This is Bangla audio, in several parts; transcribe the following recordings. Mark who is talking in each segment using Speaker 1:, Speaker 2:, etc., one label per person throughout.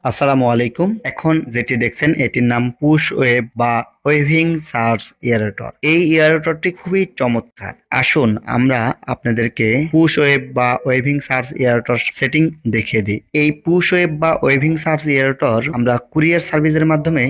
Speaker 1: আসসালামু আলাইকুম। এখন যেটি দেখছেন এটির নাম পুশ ওয়েব বা ওয়েভিং সার্চ এয়ারেটর। এই এয়ারেটরটি খুবই চমৎকার। আসুন আমরা আপনাদেরকে পুশ ওয়েব বা ওয়েভিং সার্চ এয়ারেটর সেটিং দেখিয়ে দিই। এই পুশ ওয়েব বা ওয়েভিং সার্চ এয়ারেটর আমরা কুরিয়ার সার্ভিসের মাধ্যমে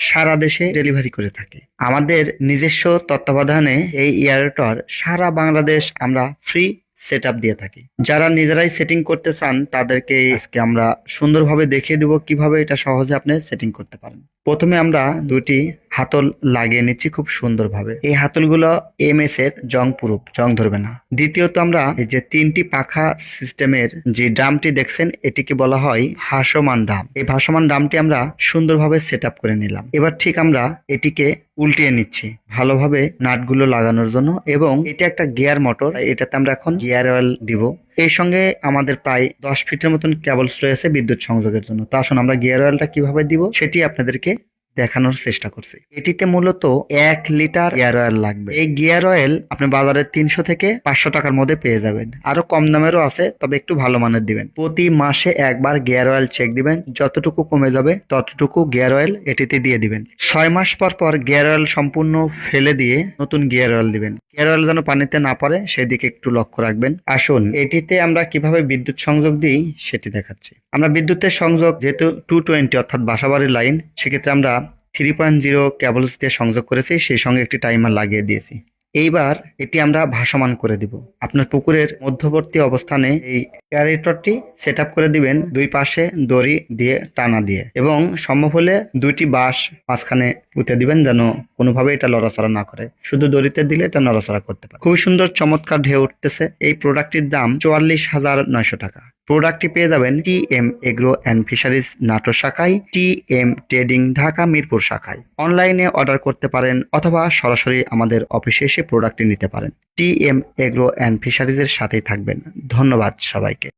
Speaker 1: সারা দেশে ডেলিভারি করে থাকি। আমাদের নিজস্ব তত্ত্বাবধানে এই এয়ারেটর সারা বাংলাদেশ আমরা ফ্রি সেট আপ দিয়ে থাকি। যারা নিজেরাই সেটিং করতে চান তাদেরকে আজকে আমরা সুন্দরভাবে দেখিয়ে দেব কিভাবে এটা সহজে আপনি সেটিং করতে পারেন। প্রথমে আমরা দুটি হাতল লাগিয়ে নিচ্ছি খুব সুন্দরভাবে। এই হাতলগুলো এমএস এর জং প্রুফ, জং ধরবে না। দ্বিতীয়ত আমরা এই যে তিনটি পাখা সিস্টেমের যে ড্রামটি দেখছেন এটিকে বলা হয় ভাসমান ড্রাম। এই ভাসমান ড্রামটি আমরা সুন্দরভাবে সেট আপ করে নিলাম। এবার ঠিক আমরা এটিকে উল্টিয়ে নিচ্ছি ভালোভাবে নাটগুলো লাগানোর জন্য, এবং এটা একটা গিয়ার মোটর, এটাতে আমরা এখন গিয়ার অয়েল দিব। এই সঙ্গে আমাদের প্রায় 10 ফিটের মতন কেবলস রয়েছে বিদ্যুৎ সংযোগের জন্য। তো আসুন আমরা গিয়ার অয়েলটা কিভাবে দিব সেটি আপনাদেরকে দেখানোর চেষ্টা করছি। এটিতে মূলত 1 লিটার গিয়ার অয়েল লাগবে। এই গিয়ার অয়েল আপনি বাজারে 300 থেকে 500 টাকার মধ্যে পেয়ে যাবেন। আরো কম দামেরও আছে, তবে একটু ভালো মানের দিবেন। প্রতি মাসে একবার গিয়ার অয়েল চেক দিবেন, যতটুকু কমে যাবে ততটুকু গিয়ার অয়েল এটিতে দিয়ে দিবেন। 6 মাস পর পর গিয়ার অয়েল সম্পূর্ণ ফেলে দিয়ে নতুন গিয়ার অয়েল দিবেন। গিয়ার অয়েল যেন পানিতে না পড়ে সেদিকে একটু লক্ষ্য রাখবেন। আসুন এটিতে আমরা কিভাবে বিদ্যুৎ সংযোগ দিই সেটি দেখাচ্ছি। আমরা বিদ্যুতের সংযোগ যেহেতু 220 অর্থাৎ বাসাবাড়ির লাইন, সেক্ষেত্রে আমরা 3.0 কেবলস দিয়ে সংযোগ করেছি, সেই সঙ্গে একটি টাইমার লাগিয়ে দিয়েছি। এইবার এটি আমরা ভাসমান করে দিব। আপনার পুকুরের মধ্যবর্তী অবস্থানে এই এয়ারেটরটি সেট আপ করে দিবেন, দুই পাশে দড়ি দিয়ে টানা দিয়ে, এবং সম্ভব হলে 2টি বাঁশ মাঝখানে পুঁতে দিবেন যেন কোনোভাবে এটা লড়াচড়া না করে। শুধু দড়িতে দিলে এটা নড়াচড়া করতে পারে। খুবই সুন্দর চমৎকার ঢেউ উঠতেছে। এই প্রোডাক্টটির দাম 44,900 টাকা। প্রোডাক্টটি পেয়ে যাবেন TM agro and fisheries Natore শাখায়, টিএম ট্রেডিং ঢাকা মিরপুর শাখায়। অনলাইনে অর্ডার করতে পারেন অথবা সরাসরি আমাদের অফিসে এসে প্রোডাক্টটি নিতে পারেন। টিএম এগ্রো অ্যান্ড ফিশারিজের সাথেই থাকবেন। ধন্যবাদ সবাইকে।